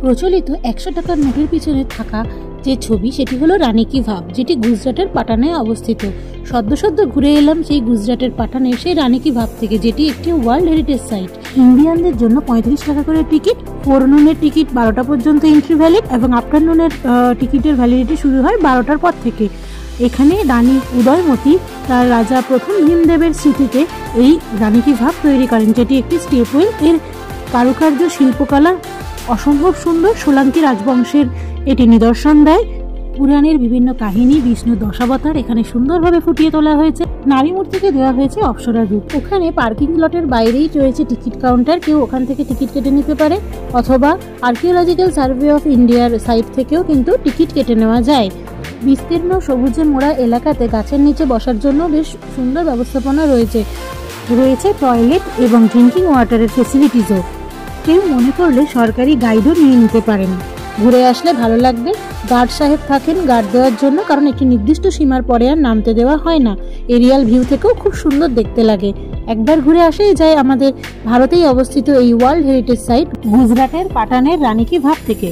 প্রচলিত ১০০ টাকার নোটের পিছনে থাকা যে ছবি সেটি হলো রানী কি ভাভ, যেটি গুজরাটের পাটানে অবস্থিত। সদ্য ঘুরে এলাম সেই গুজরাটের পাটানের সেই রানী কি ভাভ থেকে, যেটি একটি ওয়ার্ল্ড হেরিটেজ সাইট। ইন্ডিয়ানদের জন্য ৩৫ টাকা করে টিকিট, ফোরনুনের টিকিট ১২টা পর্যন্ত এন্ট্রি ভ্যালিড এবং আফটারনুনের টিকিটের ভ্যালিডিটি শুরু হয় ১২টার পর থেকে। এখানে রানী উদয়মতী তার রাজা প্রথম ভীমদেবের স্মৃতিতে এই রানী কি ভাভ তৈরি করেন, যেটি একটি স্টেপওয়েল। এর কারুকার্য শিল্পকলা অসম্ভব সুন্দর। সোলাঙ্কি রাজবংশের এটি নিদর্শন দেয়। পুরাণের বিভিন্ন কাহিনী, বিষ্ণু দশাবতার এখানে সুন্দরভাবে ফুটিয়ে তোলা হয়েছে। নারী মূর্তিকে দেওয়া হয়েছে অপ্সরার রূপ। ওখানে পার্কিং লটের বাইরেই রয়েছে টিকিট কাউন্টার, কেউ ওখান থেকে টিকিট কেটে নিতে পারে, অথবা আর্কিওলজিক্যাল সার্ভে অফ ইন্ডিয়ার সাইট থেকেও কিন্তু টিকিট কেটে নেওয়া যায়। বিস্তীর্ণ সবুজে মোড়া এলাকাতে গাছের নিচে বসার জন্য বেশ সুন্দর ব্যবস্থাপনা রয়েছে। টয়লেট এবং ড্রিঙ্কিং ওয়াটারের ফেসিলিটিসও। কেউ মনে করলে সরকারি গাইডও নিয়ে নিতে পারেন। ঘুরে আসলে ভালো লাগবে। গার্ড সাহেব থাকেন গার্ড দেওয়ার জন্য, কারণ একটি নির্দিষ্ট সীমার পরে আর নামতে দেওয়া হয় না। এরিয়াল ভিউ থেকেও খুব সুন্দর দেখতে লাগে। একবার ঘুরে আসেই যায় আমাদের ভারতেই অবস্থিত এই ওয়ার্ল্ড হেরিটেজ সাইট গুজরাটের পাটানের রানী কি ভাভ থেকে।